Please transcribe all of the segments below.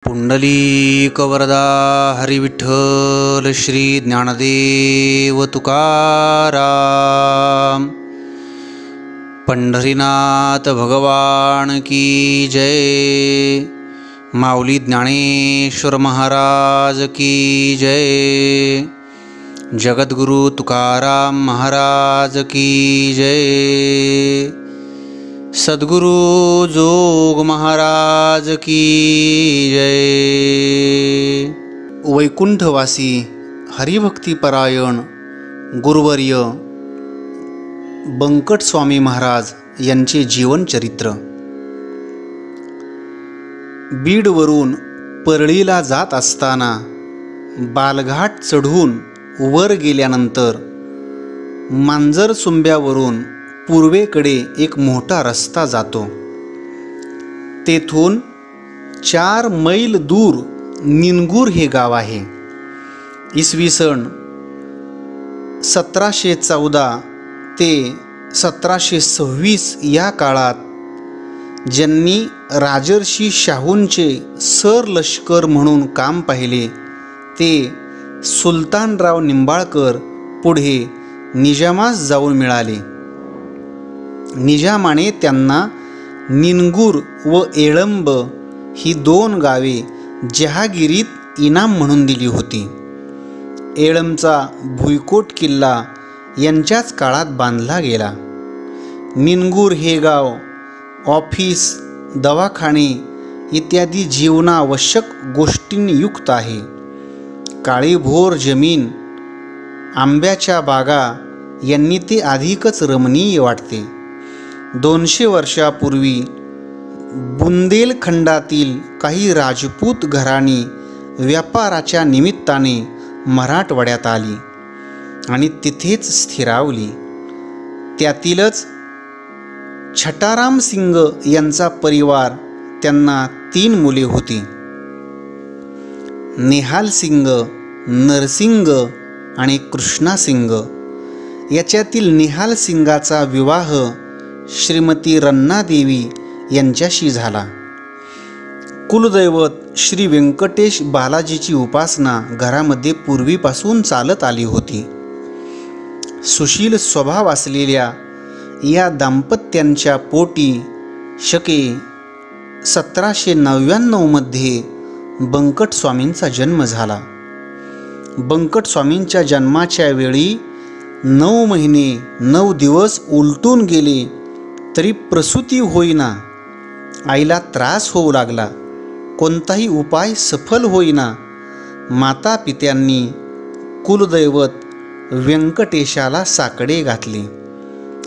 पुंडलीकवरदा हरिविठ्ठल श्री ज्ञानदेव तुकाराम। पंढरीनाथ भगवान की जय। माऊली ज्ञानेश्वर महाराज की जय। जगद्गुरु तुकाराम महाराज की जय। सद्गुरु जोग महाराज की जय। वैकुंठवासी हरिभक्तिपरायण गुरुवर्य बंकट स्वामी महाराज यांचे जीवनचरित्र। बीडवरून परळीला जात असताना बालघाट चढून वर गेल्यानंतर मांजरसुंब्यावरून पूर्वेकडे एक मोठा रस्ता जातो। तेथून 4 मैल दूर निनगूर हे गाव आहे। इसवी सन 1714 ते 1726 या काळात ज्यांनी राजर्षी शाहूंचे सरलष्कर म्हणून काम पाहिले ते सुलतानराव निंबाळकर पुढे निजामास जाऊन मिळाले। निजामाने त्यांना निनगूर व येळंब ही 2 गावे जहागिरीत इनाम म्हणून दिली होती। येळंबचा भुईकोट किल्ला यांच्याच काळात बांधला गेला। निनगूर हे गाव ऑफिस, दवाखाने इत्यादी जीवनावश्यक गोष्टींनी युक्त आहे। काळीभोर जमीन, आंब्याच्या बागा यांनी ते अधिकच रमणीय वाटते। 200 वर्षापूर्वी बुंदेलखंडातील काही राजपूत घराणी व्यापाराच्या निमित्ताने मराठवाड्यात आली आणि तिथेच स्थिरावली। त्यातीलच छटाराम सिंग यांचा परिवार, त्यांना 3 मुले होती। नेहाल सिंग, नरसिंग आणि कृष्णा सिंग। याच्यातील निहाल सिंगाचा विवाह श्रीमती रन्नादेवी यांच्याशी झाला। कुलदैवत श्री व्यंकटेश बालाजीची उपासना घरामध्ये पूर्वीपासून चालत आली होती। सुशील स्वभाव असलेल्या या दाम्पत्यांच्या पोटी शके 1799 मध्ये बंकट स्वामींचा जन्म झाला। बंकट स्वामींच्या जन्माच्या वेळी 9 महिने 9 दिवस उलटून गेले तरी प्रसूती होईना। आईला त्रास होऊ लागला, कोणताही उपाय सफल होईना। माता पित्यांनी कुलदैवत व्यंकटेशाला साकडे घातले,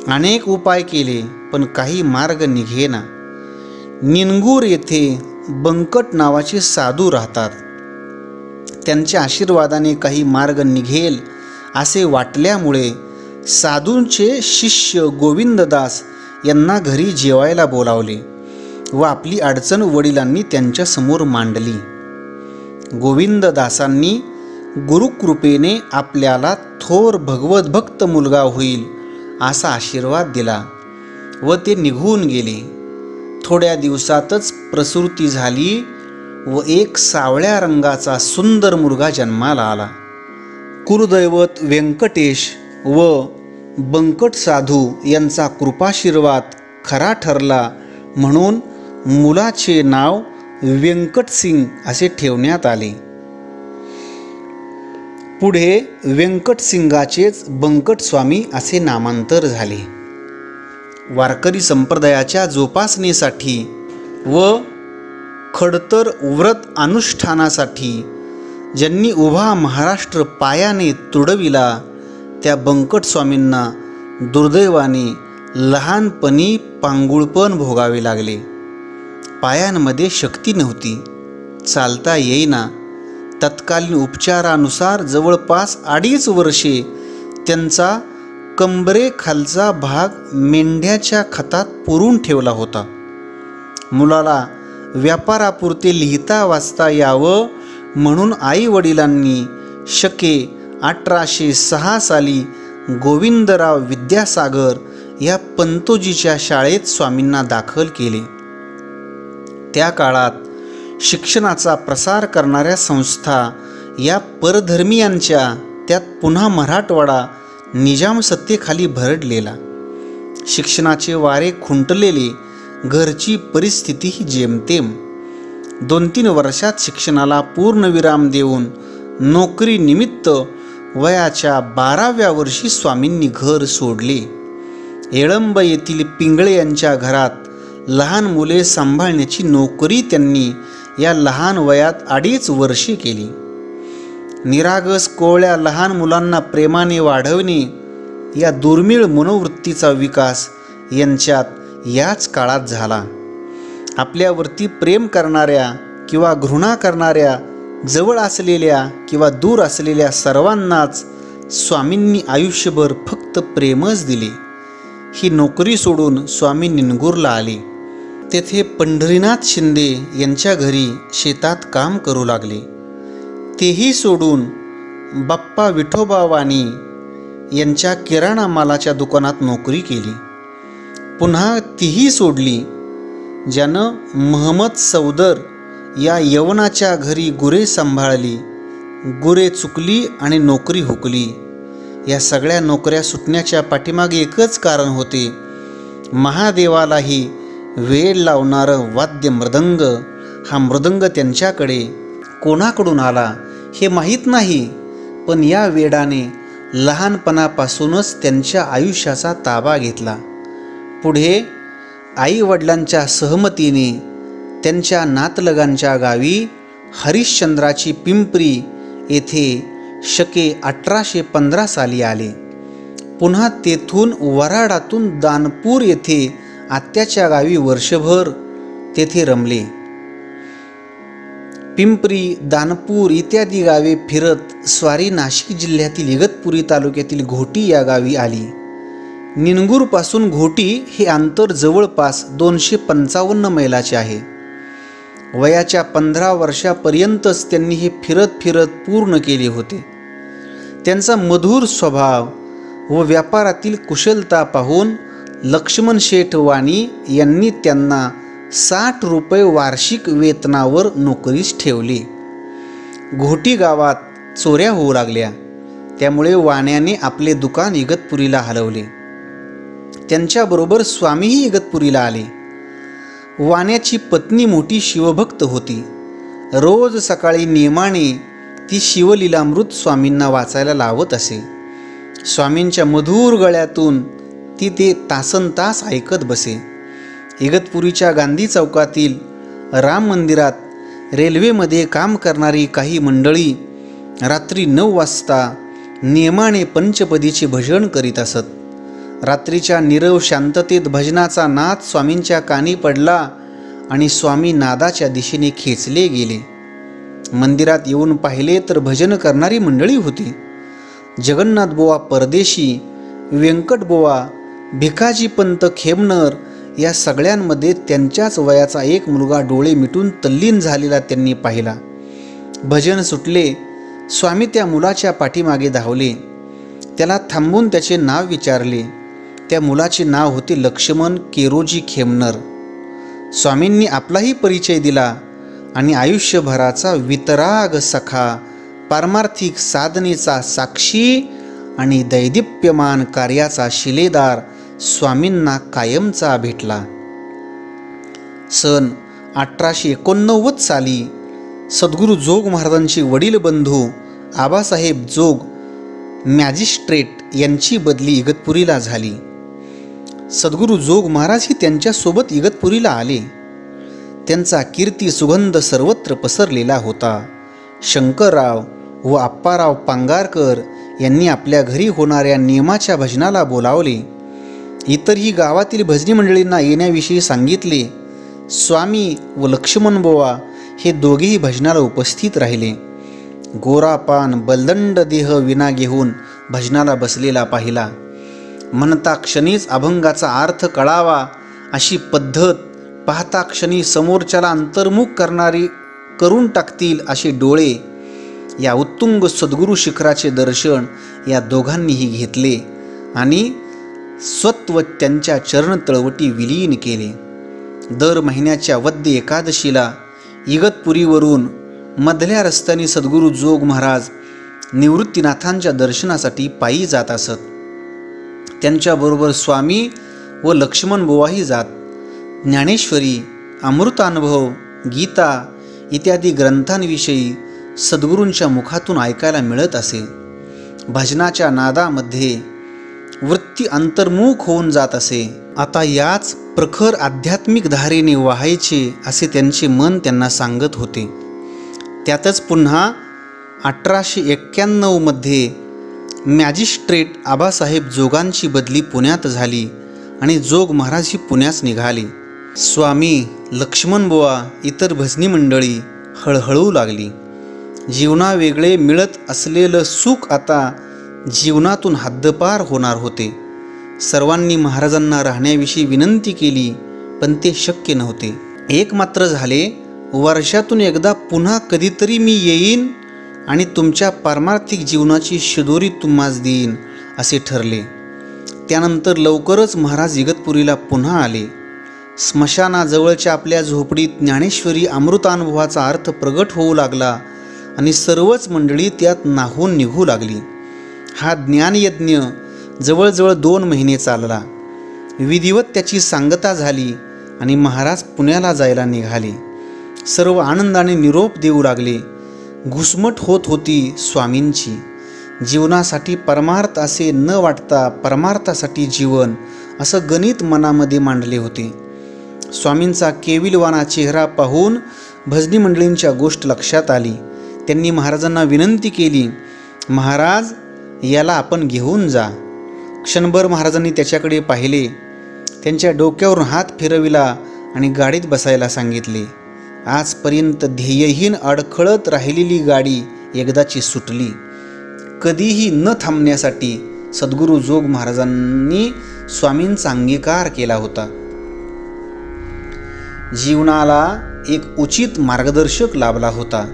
अनेक उपाय केले पण काही मार्ग निघेना। निनगूर येथे बंकट नावाचे साधू राहतात। त्यांच्या आशीर्वादाने काही मार्ग निघेल असे वाटल्यामुळे साधूंचे शिष्य गोविंददास यांना घरी जेवायला बोलावले व आपली अडचण वडिलांनी त्यांच्या समोर मांडली। गोविंददासांनी गुरुकृपेने आपल्याला थोर भगवतभक्त मुलगा होईल असा आशीर्वाद दिला व ते निघून गेले। थोड्या दिवसातच प्रसूती झाली व एक सावळ्या रंगाचा सुंदर मुलगा जन्माला आला। कुलदैवत व्यंकटेश व बंकट साधू यांचा कृपाशीर्वाद खरा ठरला म्हणून मुलाचे नाव व्यंकट सिंग असे ठेवण्यात आले। पुढे व्यंकट सिंगाचेच बंकट स्वामी असे नामांतर झाले। वारकरी संप्रदायाच्या जोपासनेसाठी व खडतर व्रत अनुष्ठानासाठी ज्यांनी उभा महाराष्ट्र पायाने तुडविला त्या बंकट स्वामींना दुर्दैवाने लहानपणी पांगुळपण भोगावे लागले। पायांमध्ये शक्ती नव्हती, चालता येईना। तत्कालीन उपचारानुसार जवळपास 2.5 वर्षे त्यांचा कंबरेखालचा भाग मेंढ्याच्या खतात पुरून ठेवला होता। मुलाला व्यापारापुरते लिहिता वाचता यावं म्हणून आई वडिलांनी शके 1806 साली गोविंदराव विद्यासागर या पंतोजीच्या शाळेत स्वामींना दाखल केले। त्या काळात शिक्षणाचा प्रसार करणाऱ्या संस्था या परधर्मीयांच्या, त्यात पुन्हा मराठवाडा निजाम सत्तेखाली भरडलेला, शिक्षणाचे वारे खुंटलेले, घरची परिस्थितीही जेमतेम, 2-3 वर्षात शिक्षणाला पूर्णविराम देऊन नोकरीनिमित्त वयाच्या 12व्या वर्षी स्वामींनी घर सोडले. येळंब येथील पिंगळे यांच्या घरात लहान मुले सांभाळण्याची नोकरी त्यांनी या लहान वयात 2.5 वर्षे केली. निरागस कोवळ्या लहान मुलांना प्रेमाने वाढवणे या दुर्मिळ मनोवृत्तीचा विकास यांच्यात याच काळात झाला. आपल्यावरती प्रेम करणाऱ्या किंवा घृणा करणाऱ्या, जवळ असलेल्या किंवा दूर असलेल्या सर्वांनाच स्वामींनी आयुष्यभर फक्त प्रेमच दिले. ही नोकरी सोडून स्वामी निनगुरला आले. तेथे पंढरीनाथ शिंदे यांच्या घरी शेतात काम करू लागले. तेही सोडून बाप्पा विठोबा वाणी यांच्या किराणा मालाच्या दुकानात नोकरी केली. पुन्हा तीही सोडली. ज्यानं महमद सौदर या यवनाच्या घरी गुरे सांभाळली. गुरे चुकली आणि नोकरी हुकली. या सगळ्या नोकऱ्या सुटण्याच्या पाठीमागे एकच कारण होते, महादेवालाही वेळ लावणारं वाद्य मृदंग. हा मृदंग त्यांच्याकडे कोणाकडून आला हे माहीत नाही, पण या वेडाने लहानपणापासूनच त्यांच्या आयुष्याचा ताबा घेतला. पुढे आईवडिलांच्या सहमतीने त्यांच्या नातलगांच्या गावी हरिश्चंद्राची पिंपरी येथे शके 1815 साली आले. पुन्हा तेथून वऱ्हाडातून दानपूर येथे आत्याच्या गावी वर्षभर तेथे रमले. पिंपरी, दानपूर इत्यादी गावे फिरत स्वारी नाशिक जिल्ह्यातील इगतपुरी तालुक्यातील घोटी या गावी आली. निनगुरपासून घोटी हे अंतर जवळपास 255 मैलाचे आहे. वयाच्या 15 वर्षापर्यंतच त्यांनी हे फिरत फिरत पूर्ण केले होते. त्यांचा मधुर स्वभाव व व्यापारातील कुशलता पाहून लक्ष्मण शेठ वाणी यांनी त्यांना 60 रुपये वार्षिक वेतनावर नोकरीस ठेवले. घोटी गावात चोऱ्या होऊ लागल्या, त्यामुळे वाण्याने आपले दुकान इगतपुरीला हलवले. त्यांच्याबरोबर स्वामीही इगतपुरीला आले. वाण्याची पत्नी मोठी शिवभक्त होती. रोज सकाळी नियमाने ती शिवलीलामृत स्वामींना वाचायला लावत असे. स्वामींच्या मधुर गळ्यातून ती ते तासनतास ऐकत बसे. इगतपुरीच्या गांधी चौकातील राम मंदिरात रेल्वेमध्ये काम करणारी काही मंडळी रात्री 9 वाजता नियमाने पंचपदीचे भजन करीत असत. रात्रीच्या नीरव शांततेत भजनाचा नाद स्वामींच्या कानी पडला आणि स्वामी नादाच्या दिशेने खेचले गेले. मंदिरात येऊन पाहिले तर भजन करणारी मंडळी होती. जगन्नाथ बुवा परदेशी, व्यंकट बुवा, भिकाजी पंत खेमनर या सगळ्यांमध्ये त्यांच्याच वयाचा एक मुलगा डोळे मिटून तल्लीन झालेला त्यांनी पाहिला. भजन सुटले. स्वामी त्या मुलाच्या पाठीमागे धावले. त्याला थांबून त्याचे नाव विचारले. त्या मुलाचे नाव होते लक्ष्मण केरोजी खेमनर. स्वामींनी आपलाही परिचय दिला आणि आयुष्यभराचा वितराग सखा, पारमार्थिक साधनेचा साक्षी आणि दैदिप्यमान कार्याचा शिलेदार स्वामींना कायमचा भेटला. सन 1889 साली सद्गुरू जोग महाराजांचे वडील बंधू आबासाहेब जोग मॅजिस्ट्रेट यांची बदली इगतपुरीला झाली. सद्गुरू जोग महाराजही त्यांच्यासोबत इगतपुरीला आले. त्यांचा कीर्ती सुगंध सर्वत्र पसरलेला होता. शंकरराव व आप्पाराव पांगारकर यांनी आपल्या घरी होणाऱ्या नियमाच्या भजनाला बोलावले. इतरही गावातील भजनी मंडळींना येण्याविषयी सांगितले. स्वामी व लक्ष्मणबुवा हे दोघेही भजनाला उपस्थित राहिले. गोरापान बलदंड देह विना घेऊन भजनाला बसलेला पाहिला. म्हणता क्षणीच अभंगाचा अर्थ कळावा अशी पद्धत, पाहता क्षणी समोरच्याला अंतर्मुख करून टाकतील असे डोळे, या उत्तुंग सद्गुरू शिखराचे दर्शन या दोघांनीही घेतले आणि स्वत्व त्यांच्या चरण तळवटी विलीन केले. दर महिन्याच्या वद्य एकादशीला इगतपुरीवरून मधल्या रस्त्याने सद्गुरू जोग महाराज निवृत्तीनाथांच्या दर्शनासाठी पायी जात असत. त्यांच्याबरोबर स्वामी व लक्ष्मण बुवाही जात. ज्ञानेश्वरी, अमृतानुभव, गीता इत्यादी ग्रंथांविषयी सद्गुरूंच्या मुखातून ऐकायला मिळत असे. भजनाच्या नादामध्ये वृत्ती अंतर्मुख होऊन जात असे. आता याच प्रखर आध्यात्मिक धारेने वाहायचे असे त्यांचे मन त्यांना सांगत होते. त्यातच पुन्हा 1891 मध्ये मॅजिस्ट्रेट आबासाहेब जोगांची बदली पुण्यात झाली आणि जोग महाराजही पुण्यास निघाले. स्वामी, लक्ष्मणबुवा, इतर भजनी मंडळी हळहळू लागली. जीवनावेगळे मिळत असलेलं सुख आता जीवनातून हद्दपार होणार होते. सर्वांनी महाराजांना राहण्याविषयी विनंती केली, पण ते शक्य नव्हते. एक मात्र झाले, वर्षातून एकदा पुन्हा कधीतरी मी येईन आणि तुमच्या पारमार्थिक जीवनाची शिदोरी तुम्हास देईन असे ठरले. त्यानंतर लवकरच महाराज इगतपुरीला पुन्हा आले. स्मशानाजवळच्या आपल्या झोपडीत ज्ञानेश्वरी अमृतानुभवाचा अर्थ प्रगट होऊ लागला आणि सर्वच मंडळी त्यात नाहून निघू लागली. हा ज्ञानयज्ञ जवळजवळ 2 महिने चालला. विधिवत त्याची सांगता झाली आणि महाराज पुण्याला जायला निघाले. सर्व आनंदाने निरोप देऊ लागले. घुसमट होत होती स्वामींची. जीवनासाठी परमार्थ असे न वाटता परमार्थासाठी जीवन असं गणित मनामध्ये मांडले होते. स्वामींचा केविलवाना चेहरा पाहून भजनी मंडळींच्या गोष्ट लक्षात आली. त्यांनी महाराजांना विनंती केली, महाराज याला आपण घेऊन जा. क्षणभर महाराजांनी त्याच्याकडे पाहिले. त्यांच्या डोक्यावरून हात फिरविला आणि गाडीत बसायला सांगितले. आजपर्यंत ध्येयहीन अडखळत राहिलेली गाडी एकदाची सुटली. कधीही न थांबण्यासाठी सद्गुरू जोग महाराजांनी स्वामींचा अंगीकार केला होता. जीवनाला एक उचित मार्गदर्शक लाभला होता.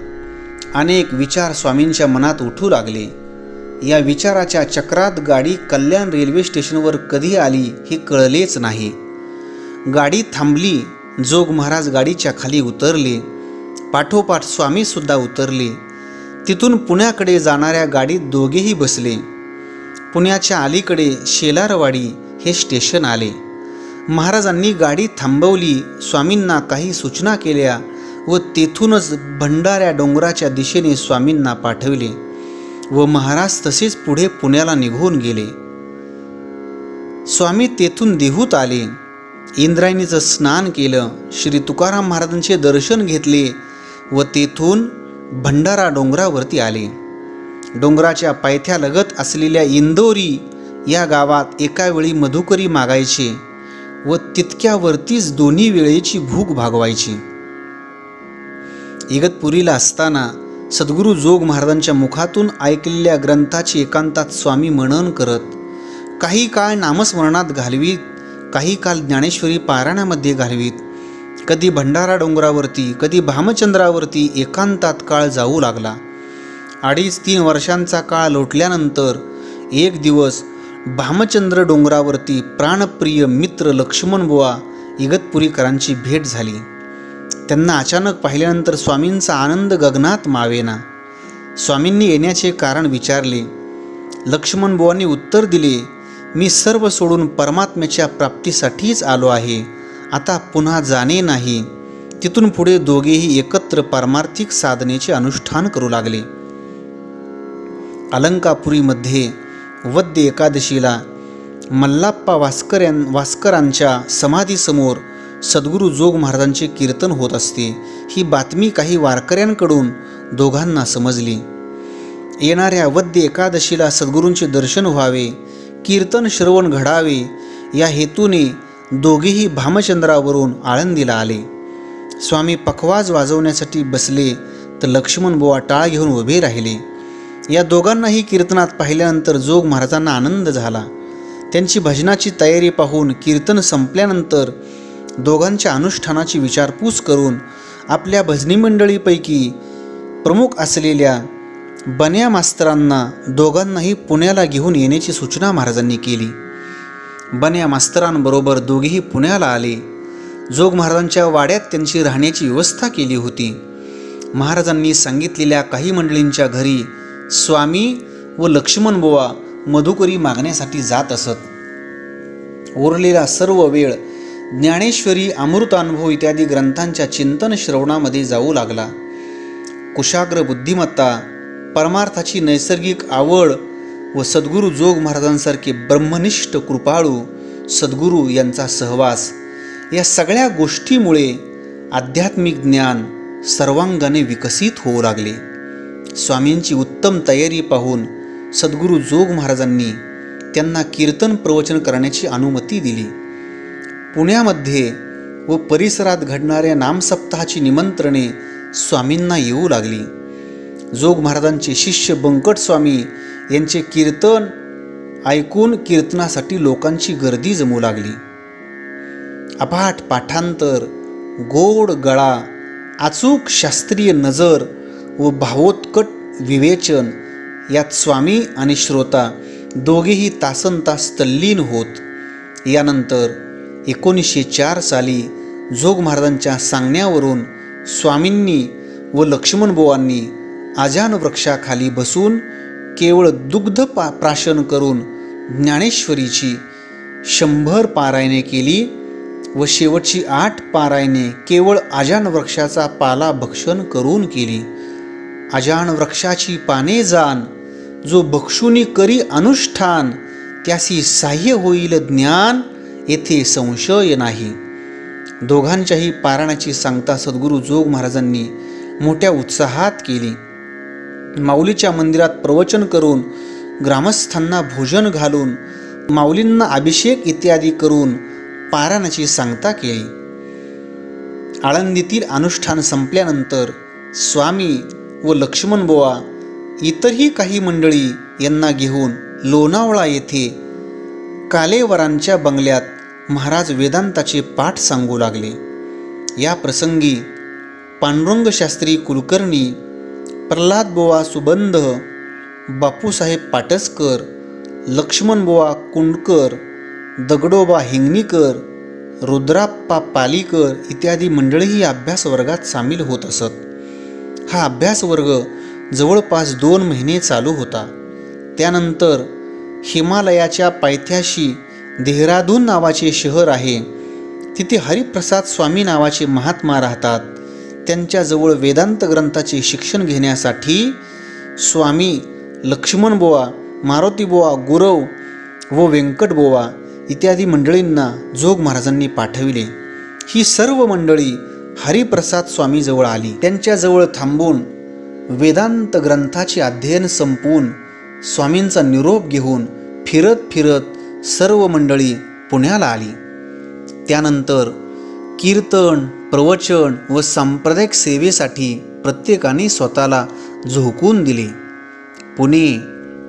अनेक विचार स्वामींच्या मनात उठू लागले. या विचाराच्या चक्रात गाडी कल्याण रेल्वे स्टेशनवर कधी आली हे कळलेच नाही. गाडी थांबली. जोग महाराज गाडीच्या खाली उतरले. पाठोपाठ स्वामीसुद्धा उतरले. तिथून पुण्याकडे जाणाऱ्या गाडीत दोघेही बसले. पुण्याच्या अलीकडे शेलारवाडी हे स्टेशन आले. महाराजांनी गाडी थांबवली. स्वामींना काही सूचना केल्या व तेथूनच भंडाऱ्या डोंगराच्या दिशेने स्वामींना पाठविले व महाराज तसेच पुढे पुण्याला निघून गेले. स्वामी तेथून देहूत आले. इंद्रायणीचं स्नान केलं. श्री तुकाराम महाराजांचे दर्शन घेतले व तेथून भंडारा डोंगरावरती आले. डोंगराच्या पायथ्यालगत असलेल्या इंदोरी या गावात एका वेळी मधुकरी मागायचे व तितक्यावरतीच दोन्ही वेळेची भूक भागवायची. इगतपुरीला असताना सद्गुरू जोग महाराजांच्या मुखातून ऐकलेल्या ग्रंथाची एकांतात स्वामी मनन करत, काही काळ नामस्मरणात घालवीत, काही काळ ज्ञानेश्वरी पारायणामध्ये घालवीत, कधी भंडारा डोंगरावरती, कधी भामचंद्रावरती एकांतात काळ जाऊ लागला. 2.5-3 वर्षांचा काळ लोटल्यानंतर एक दिवस भामचंद्र डोंगरावरती प्राणप्रिय मित्र लक्ष्मणबुवा इगतपुरीकरांची भेट झाली. त्यांना अचानक पाहिल्यानंतर स्वामींचा आनंद गगनात मावेना. स्वामींनी येण्याचे कारण विचारले. लक्ष्मणबुवांनी उत्तर दिले, मी सर्व सोडून परमात्म्याच्या प्राप्तीसाठीच आलो आहे. आता पुन्हा जाणे नाही. तिथून पुढे दोघेही एकत्र पारमार्थिक साधनेचे अनुष्ठान करू लागले. अलंकापुरीमध्ये वद्य एकादशीला मल्लाप्पा वास्करांच्या समाधीसमोर सद्गुरू जोग महाराजांचे कीर्तन होत असते. ही बातमी काही वारकऱ्यांकडून दोघांना समजली. येणाऱ्या वद्य एकादशीला सद्गुरूंचे दर्शन व्हावे, कीर्तन श्रवण घडावे या हेतूने दोघेही भामचंद्रावरून आळंदीला आले. स्वामी पखवाज वाजवण्यासाठी बसले तर लक्ष्मणबुवा टाळ घेऊन उभे राहिले. या दोघांनाही कीर्तनात पाहिल्यानंतर जोग महाराजांना आनंद झाला. त्यांची भजनाची तयारी पाहून कीर्तन संपल्यानंतर दोघांच्या अनुष्ठानाची विचारपूस करून आपल्या भजनी मंडळीपैकी प्रमुख असलेल्या बन्या मास्तरांना दोघांनाही पुण्याला घेऊन येण्याची सूचना महाराजांनी केली. बन्या मास्तरांबरोबर दोघेही पुण्याला आले. जोग महाराजांच्या वाड्यात त्यांची राहण्याची व्यवस्था केली होती. महाराजांनी सांगितलेल्या काही मंडळींच्या घरी स्वामी व लक्ष्मण बुवा मधुकरी मागण्यासाठी जात असत. उरलेला सर्व वेळ ज्ञानेश्वरी, अमृतानुभव इत्यादी ग्रंथांच्या चिंतन श्रवणामध्ये जाऊ लागला. कुशाग्र बुद्धिमत्ता, परमार्थाची नैसर्गिक आवड व सद्गुरू जोग महाराजांसारखे ब्रह्मनिष्ठ कृपाळू सद्गुरू यांचा सहवास, या सगळ्या गोष्टीमुळे आध्यात्मिक ज्ञान सर्वांगाने विकसित होऊ लागले. स्वामींची उत्तम तयारी पाहून सद्गुरू जोग महाराजांनी त्यांना कीर्तन प्रवचन करण्याची अनुमती दिली. पुण्यामध्ये व परिसरात घडणाऱ्या नामसप्ताहाची निमंत्रणे स्वामींना येऊ लागली. जोग महाराजांचे शिष्य बंकट स्वामी यांचे कीर्तन ऐकून कीर्तनासाठी लोकांची गर्दी जमू लागली. अफाट पाठांतर, गोड गळा, अचूक शास्त्रीय नजर व भावोत्कट विवेचन यात स्वामी आणि श्रोता दोघेही तासनतास तल्लीन होत. यानंतर 1904 साली जोग महाराजांच्या सांगण्यावरून स्वामींनी व लक्ष्मणबुवांनी आजान वृक्षाखाली बसून केवळ दुग्ध प्राशन करून ज्ञानेश्वरीची 100 पारायणे केली व शेवटची 8 पारायणे केवळ आजान वृक्षाचा पाला भक्षण करून केली. आजान वृक्षाची पाने जाण, जो भक्षुनी करी अनुष्ठान, त्यासी साह्य होईल ज्ञान, येथे संशय नाही. दोघांच्याही पारायणाची सांगता सद्गुरू जोग महाराजांनी मोठ्या उत्साहात केली. माऊलीच्या मंदिरात प्रवचन करून, ग्रामस्थांना भोजन घालून, माऊलींना अभिषेक इत्यादी करून पारायणाची सांगता केली. आळंदीतील अनुष्ठान संपल्यानंतर स्वामी व लक्ष्मणबुवा इतरही काही मंडळी यांना घेऊन लोणावळा येथे कालेवरांच्या बंगल्यात महाराज वेदांताचे पाठ सांगू लागले. या प्रसंगी पांडुरंग शास्त्री कुलकर्णी, प्रल्हादबुवा सुबंध, बापूसाहेब पाटसकर, लक्ष्मणबुवा कुंडकर, दगडोबा हिंगणीकर, रुद्राप्पा पालीकर इत्यादी मंडळीही अभ्यास वर्गात सामील होत असत. हा अभ्यास वर्ग जवळपास 2 महिने चालू होता. त्यानंतर हिमालयाच्या पायथ्याशी देहरादून नावाचे शहर आहे. तिथे हरिप्रसाद स्वामी नावाचे महात्मा राहतात. त्यांच्याजवळ वेदांत ग्रंथाचे शिक्षण घेण्यासाठी स्वामी लक्ष्मणबुवा, मारुतीबुवा, गुरव व व्यंकटबुवा इत्यादी मंडळींना जोग महाराजांनी पाठविले. ही सर्व मंडळी हरिप्रसाद स्वामीजवळ आली. त्यांच्याजवळ थांबून वेदांत ग्रंथाचे अध्ययन संपवून स्वामींचा निरोप घेऊन फिरत फिरत सर्व मंडळी पुण्याला आली. त्यानंतर कीर्तन, प्रवचन व सांप्रदायिक सेवेसाठी प्रत्येकाने स्वतःला झोकून दिले. पुणे,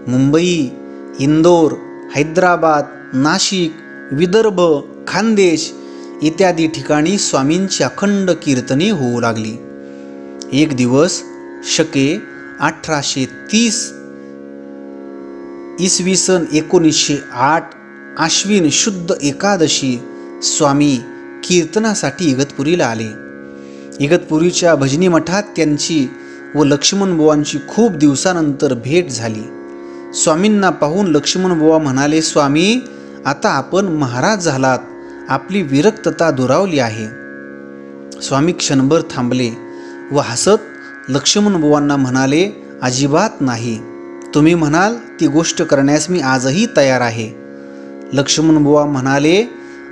मुंबई, इंदोर, हैदराबाद, नाशिक, विदर्भ, खानदेश इत्यादी ठिकाणी स्वामींची अखंड कीर्तने होऊ लागली. एक दिवस शके 1830 इसवी सन 1908 आश्विन शुद्ध एकादशी स्वामी कीर्तनासाठी इगतपुरीला आले. इगतपुरीच्या भजनी मठात त्यांची व लक्ष्मणबुवांची खूप दिवसानंतर भेट झाली. स्वामींना पाहून लक्ष्मणबुवा म्हणाले, स्वामी, आता आपण महाराज झालात, आपली विरक्तता दुरावली आहे. स्वामी क्षणभर थांबले व हसत लक्ष्मणबुवांना म्हणाले, अजिबात नाही, तुम्ही म्हणाल ती गोष्ट करण्यास मी आजही तयार आहे. लक्ष्मणबुवा म्हणाले,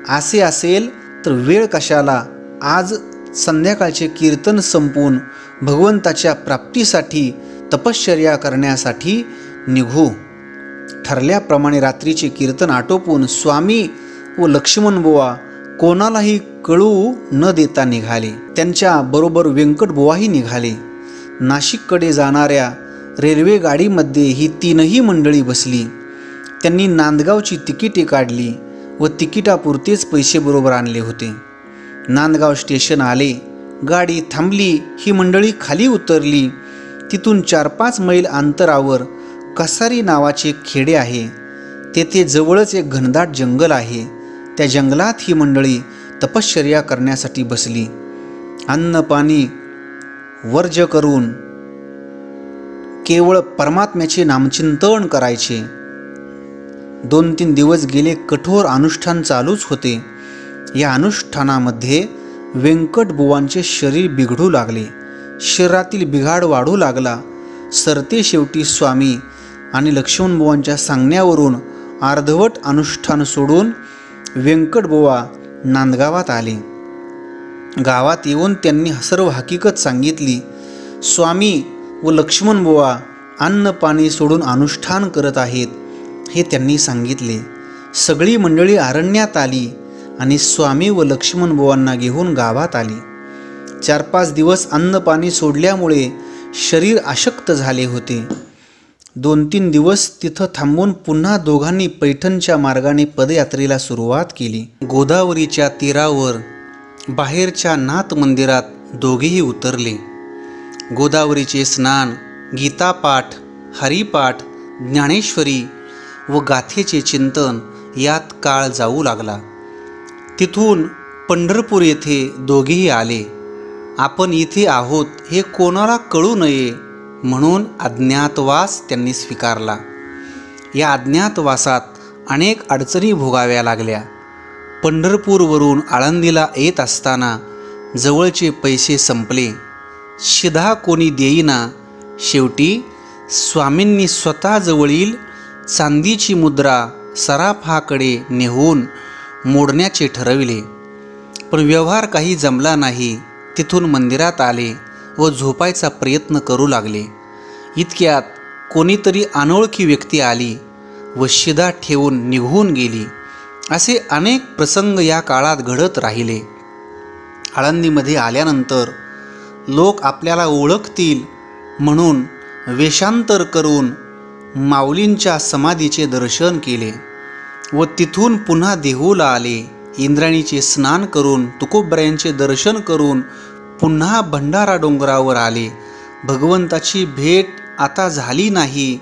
असे असेल तर वेळ कशाला, आज संध्याकाळचे कीर्तन संपवून भगवंताच्या प्राप्तीसाठी तपश्चर्या करण्यासाठी निघू. ठरल्याप्रमाणे रात्रीचे कीर्तन आटोपून स्वामी व लक्ष्मणबुवा कोणालाही कळू न देता निघाले. त्यांच्या बरोबर व्यंकटबुवाही निघाले. नाशिककडे जाणाऱ्या रेल्वे गाडीमध्ये ही 3ही मंडळी बसली. त्यांनी नांदगावची तिकिटे काढली व तिकिटापुरतेच पैसे बरोबर आणले होते. नांदगाव स्टेशन आले, गाडी थांबली, ही मंडळी खाली उतरली. तिथून 4-5 मैल अंतरावर कसारी नावाचे खेडे आहे. तेथे जवळच एक घनदाट जंगल आहे. त्या जंगलात ही मंडळी तपश्चर्या करण्यासाठी बसली. अन्न पाणी वर्ज करून केवळ परमात्म्याचे नामचिंतन करायचे. 2-3 दिवस गेले. कठोर अनुष्ठान चालूच होते. या अनुष्ठानामध्ये व्यंकटबुवांचे शरीर बिघडू लागले. शरीरातील बिघाड वाढू लागला. सरते शेवटी स्वामी आणि लक्ष्मणबुवांच्या सांगण्यावरून अर्धवट अनुष्ठान सोडून व्यंकटबुवा नांदगावात आले. गावात येऊन त्यांनी सर्व हकीकत सांगितली. स्वामी व लक्ष्मणबुवा अन्न पाणी सोडून अनुष्ठान करत आहेत हे त्यांनी सांगितले. सगळी मंडळी अरण्यात आली आणि स्वामी व लक्ष्मणबुवांना घेऊन गावात आली. 4-5 दिवस अन्न पाणी सोडल्यामुळे शरीर अशक्त झाले होते. 2-3 दिवस तिथं थांबून पुन्हा दोघांनी पैठणच्या मार्गाने पदयात्रेला सुरुवात केली. गोदावरीच्या तीरावर बाहेरच्या नाथ मंदिरात दोघेही उतरले. गोदावरीचे स्नान, गीतापाठ, हरिपाठ, ज्ञानेश्वरी व गाथेचे चिंतन यात काळ जाऊ लागला. तिथून पंढरपूर येथे दोघेही आले. आपण इथे आहोत हे कोणाला कळू नये म्हणून अज्ञातवास त्यांनी स्वीकारला. या अज्ञातवासात अनेक अडचणी भोगाव्या लागल्या. पंढरपूरवरून आळंदीला येत असताना जवळचे पैसे संपले. शिधा कोणी देईना. शेवटी स्वामींनी स्वतः जवळील चांदीची मुद्रा सराफाकडे नेहून मोडण्याचे ठरविले. पण व्यवहार काही जमला नाही. तिथून मंदिरात आले व झोपायचा प्रयत्न करू लागले. इतक्यात कोणीतरी अनोळखी व्यक्ती आली व शिधा ठेवून निघून गेली. असे अनेक प्रसंग या काळात घडत राहिले. आळंदीमध्ये आल्यानंतर लोक आपल्याला ओळखतील म्हणून वेषांतर करून माऊलींच्या समाधीचे दर्शन केले व तिथून पुन्हा देहूला आले. इंद्राणीचे स्नान करून तुकोबरायांचे दर्शन करून पुन्हा भंडारा डोंगरावर आले. भगवंताची भेट आता झाली नाही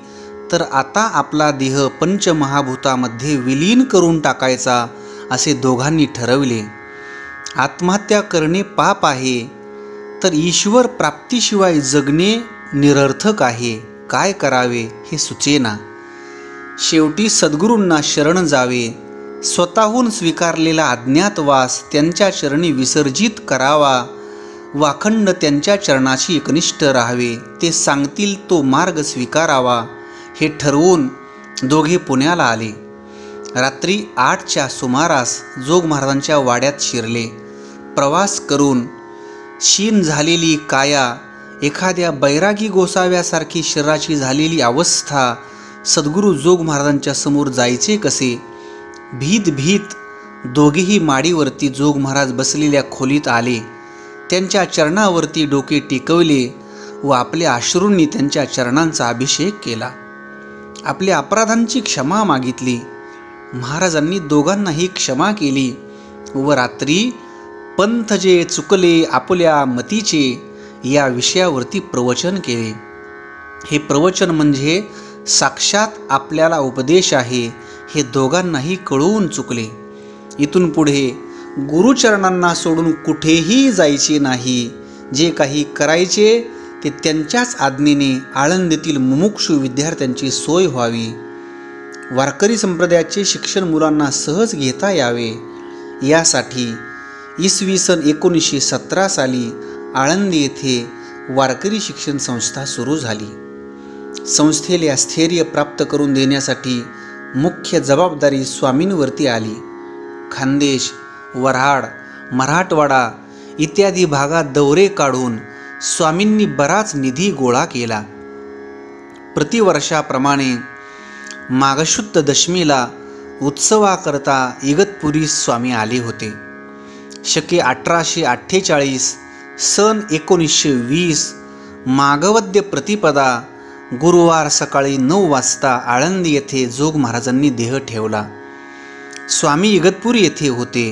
तर आता आपला देह पंचमहाभूतामध्ये विलीन करून टाकायचा असे दोघांनी ठरवले. आत्महत्या करणे पाप आहे तर ईश्वर प्राप्तीशिवाय जगणे निरर्थक आहे. काय करावे हे सुचेना. शेवटी सद्गुरूंना शरण जावे. स्वतःहून स्वीकारलेला अज्ञातवास त्यांच्या चरणी विसर्जित करावा व अखंड त्यांच्या चरणाशी एकनिष्ठ राहावे. ते सांगतील तो मार्ग स्वीकारावा हे ठरवून दोघे पुण्याला आले. रात्री 8च्या सुमारास जोग महाराजांच्या वाड्यात शिरले. प्रवास करून क्षीण झालेली काया, एखाद्या बैरागी गोसाव्यासारखी शरीराची झालेली अवस्था, सद्गुरू जोग महाराजांच्या समोर जायचे कसे? भीत भीत दोघेही माडीवरती जोग महाराज बसलेल्या खोलीत आले. त्यांच्या चरणावरती डोके टेकवले व आपल्या अश्रूंनी त्यांच्या चरणांचा अभिषेक केला. आपल्या अपराधांची क्षमा मागितली. महाराजांनी दोघांनाही क्षमा केली व रात्री पंथ जे चुकले आपल्या मतीचे या विषयावरती प्रवचन केले. हे प्रवचन म्हणजे साक्षात आपल्याला उपदेश आहे हे दोघांनाही कळवून चुकले. इथून पुढे गुरुचरणांना सोडून कुठेही जायचे नाही. जे काही करायचे ते त्यांच्याच आज्ञेने आळंदीतील मुमुक्षु विद्यार्थ्यांची सोय व्हावी. वारकरी संप्रदायाचे शिक्षण मुलांना सहज घेता यावे यासाठी इसवी सन 1917 साली आळंदी येथे वारकरी शिक्षण संस्था सुरू झाली. संस्थेला स्थैर्य प्राप्त करून देण्यासाठी मुख्य जबाबदारी स्वामींवरती आली. खानदेश, वऱ्हाड, मराठवाडा इत्यादी भागात दौरे काढून स्वामींनी बराच निधी गोळा केला. प्रतिवर्षाप्रमाणे माघशुद्ध दशमीला उत्सवाकरता इगतपुरी स्वामी आले होते. शके 1848 सन 1920 माघवद्य प्रतिपदा गुरुवार सकाळी 9 वाजता आळंदी येथे जोग महाराजांनी देह ठेवला. स्वामी इगतपुरी येथे होते.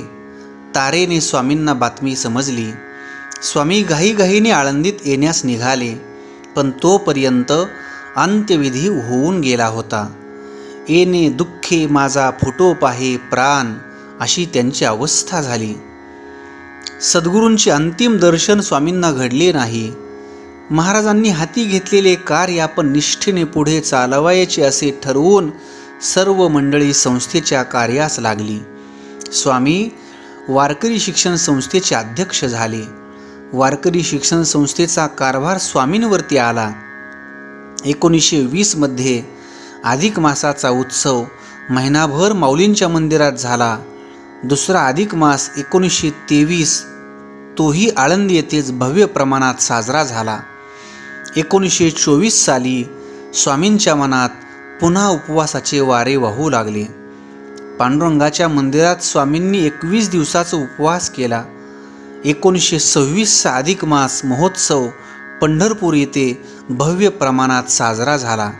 तारेने स्वामींना बातमी समजली. स्वामी घाईघाईने आळंदीत येण्यास निघाले, पण तोपर्यंत अंत्यविधी होऊन गेला होता. येणे दुःखे माझा फुटो पाहे प्राण अशी त्यांची अवस्था झाली. सद्गुरूंचे अंतिम दर्शन स्वामींना घडले नाही. महाराजांनी हाती घेतलेले कार्य आपण निष्ठेने पुढे चालवायचे असे ठरवून सर्व मंडळी संस्थेच्या कार्यास लागली. स्वामी वारकरी शिक्षण संस्थेचे अध्यक्ष झाले. वारकरी शिक्षण संस्थेचा कारभार स्वामींवरती आला. 1920 मध्ये अधिक मासाचा उत्सव महिनाभर माऊलींच्या मंदिरात झाला. दुसरा अधिक मास 1923 तोही आळंदी येथेच भव्य प्रमाणात साजरा झाला. 1924 साली स्वामींच्या मनात पुन्हा उपवासाचे वारे वाहू लागले. पांडुरंगाच्या मंदिरात स्वामींनी 21 दिवसाचा उपवास केला. 1926 अधिक मास महोत्सव पंढरपूर येथे भव्य प्रमाणात साजरा झाला.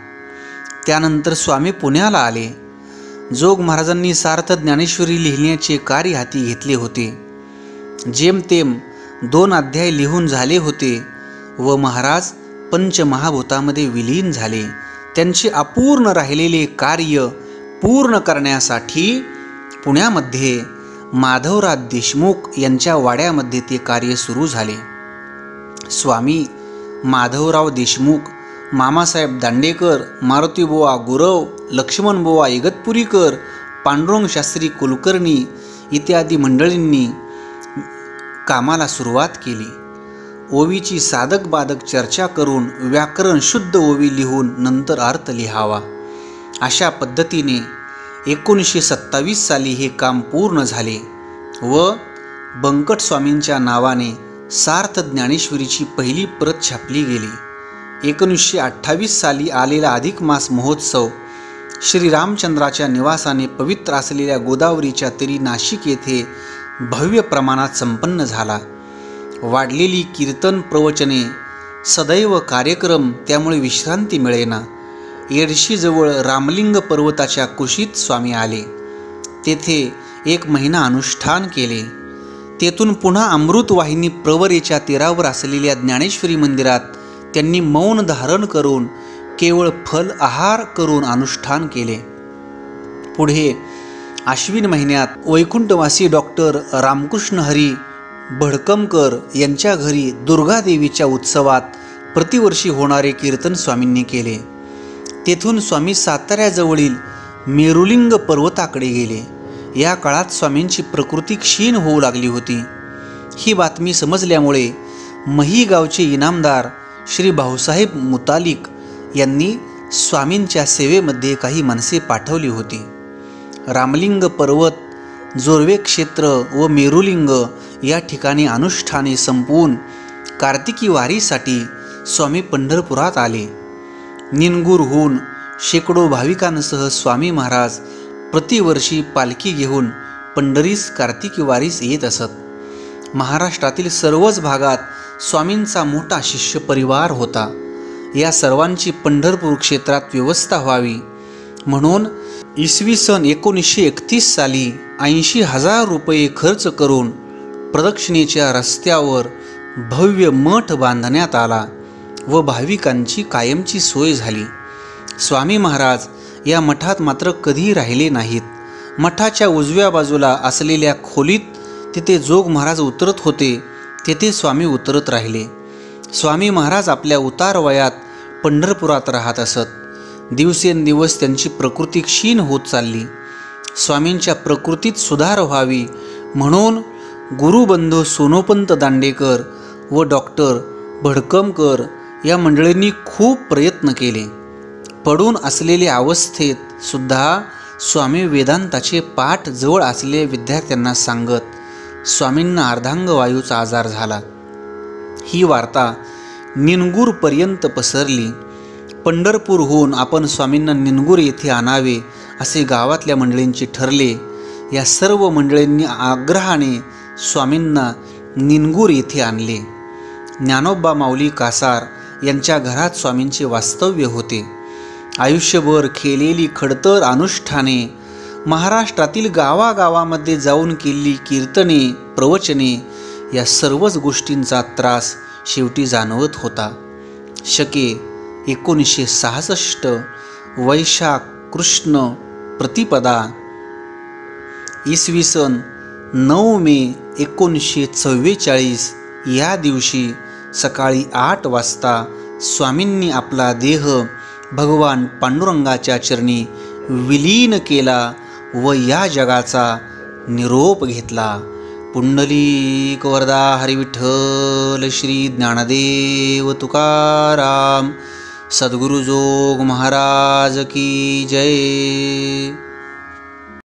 त्यानंतर स्वामी पुण्याला आले. जोग महाराजांनी सार्थ ज्ञानेश्वरी लिहिण्याचे कार्य हाती घेतले होते. जेमतेम 2 अध्याय लिहून झाले होते व महाराज पंचमहाभूतामध्ये विलीन झाले. त्यांचे अपूर्ण राहिलेले कार्य पूर्ण करण्यासाठी पुण्यामध्ये माधवराव देशमुख यांच्या वाड्यामध्ये ते कार्य सुरू झाले. स्वामी माधवराव देशमुख, मामासाहेब दांडेकर, मारुतीबुवा गुरव, लक्ष्मणबुवा इगतपुरीकर, पांडुरंग शास्त्री कुलकर्णी इत्यादी मंडळींनी कामाला सुरुवात केली. ओवीची साधक बाधक चर्चा करून व्याकरण शुद्ध ओवी लिहून नंतर अर्थ लिहावा, अशा पद्धतीने 1927 साली हे काम पूर्ण झाले व बंकट स्वामींच्या नावाने सार्थ ज्ञानेश्वरीची पहिली प्रत छापली गेली. 1928 साली आलेला अधिक मास महोत्सव श्रीरामचंद्राच्या निवासाने पवित्र असलेल्या गोदावरीच्या तीरी नाशिक येथे भव्य प्रमाणात संपन्न झाला. वाढलेली कीर्तन प्रवचने, सदैव कार्यक्रम, त्यामुळे विश्रांती मिळेना. येडशीजवळ रामलिंग पर्वताच्या कुशीत स्वामी आले. तेथे 1 महिना अनुष्ठान केले. तेथून पुन्हा अमृतवाहिनी प्रवरेच्या तीरावर असलेल्या ज्ञानेश्वरी मंदिरात त्यांनी मौन धारण करून केवळ फल आहार करून अनुष्ठान केले. पुढे आश्विन महिन्यात वैकुंठवासी डॉक्टर रामकृष्ण हरी भडकमकर यांच्या घरी दुर्गादेवीच्या उत्सवात प्रतिवर्षी होणारे कीर्तन स्वामींनी केले. तेथून स्वामी साताऱ्याजवळील मेरुलिंग पर्वताकडे गेले. या काळात स्वामींची प्रकृती क्षीण होऊ लागली होती. ही बातमी समजल्यामुळे मही गावचे इनामदार श्री भाऊसाहेब मुतालिक यांनी स्वामींच्या सेवेमध्ये काही माणसे पाठवली होती. रामलिंग पर्वत, जोर्वे क्षेत्र व मेरुलिंग या ठिकाणी अनुष्ठाने संपवून कार्तिकी वारीसाठी स्वामी पंढरपुरात आले. निनगुरहून शेकडो भाविकांसह स्वामी महाराज प्रतिवर्षी पालखी घेऊन पंढरीस कार्तिकी वारीस येत असत. महाराष्ट्रातील सर्वच भागात स्वामींचा मोठा शिष्य परिवार होता. या सर्वांची पंढरपूर क्षेत्रात व्यवस्था व्हावी म्हणून इसवी सन 1931 साली 80,000 रुपये खर्च करून प्रदक्षिणेच्या रस्त्यावर भव्य मठ बांधण्यात आला व भाविकांची कायमची सोय झाली. स्वामी महाराज या मठात मात्र कधी राहिले नाहीत. मठाच्या उजव्या बाजूला असलेल्या खोलीत तिथे जोग महाराज उतरत होते, तेथे स्वामी उतरत राहिले. स्वामी महाराज आपल्या उतार वयात पंढरपुरात राहत असत. दिवसेंदिवस त्यांची प्रकृती क्षीण होत चालली. स्वामींच्या प्रकृतीत सुधार व्हावी म्हणून गुरुबंधू सोनोपंत दांडेकर व डॉक्टर भडकमकर या मंडळींनी खूप प्रयत्न केले. पडून असलेल्या अवस्थेत सुद्धा स्वामी वेदांताचे पाठ जवळ असलेल्या विद्यार्थ्यांना सांगत स्वामींना अर्धांगवायूचा आजार झाला. ही वार्ता निनगूरपर्यंत पसरली. पंढरपूरहून आपण स्वामींना निनगूर येथे आणावे असे गावातल्या मंडळींचे ठरले. या सर्व मंडळींनी आग्रहाने स्वामींना निनगूर येथे आणले. ज्ञानोबा माऊली कासार यांच्या घरात स्वामींचे वास्तव्य होते. आयुष्यभर केलेली खडतर अनुष्ठाने, महाराष्ट्रातील गावागावामध्ये जाऊन केलेली कीर्तने, प्रवचने या सर्वच गोष्टींचा त्रास शेवटी जाणवत होता. शके 1966 वैशाख कृष्ण प्रतिपदा इसवी सन 9 मे 1944 या दिवशी सकाळी 8 वाजता स्वामींनी आपला देह भगवान पांडुरंगाच्या चरणी विलीन केला व या जगाचा निरोप घेतला. पुंडलिक वरदा हरी विठ्ठल श्री ज्ञानदेव तुकाराम सद्गुरु जोग महाराज की जय.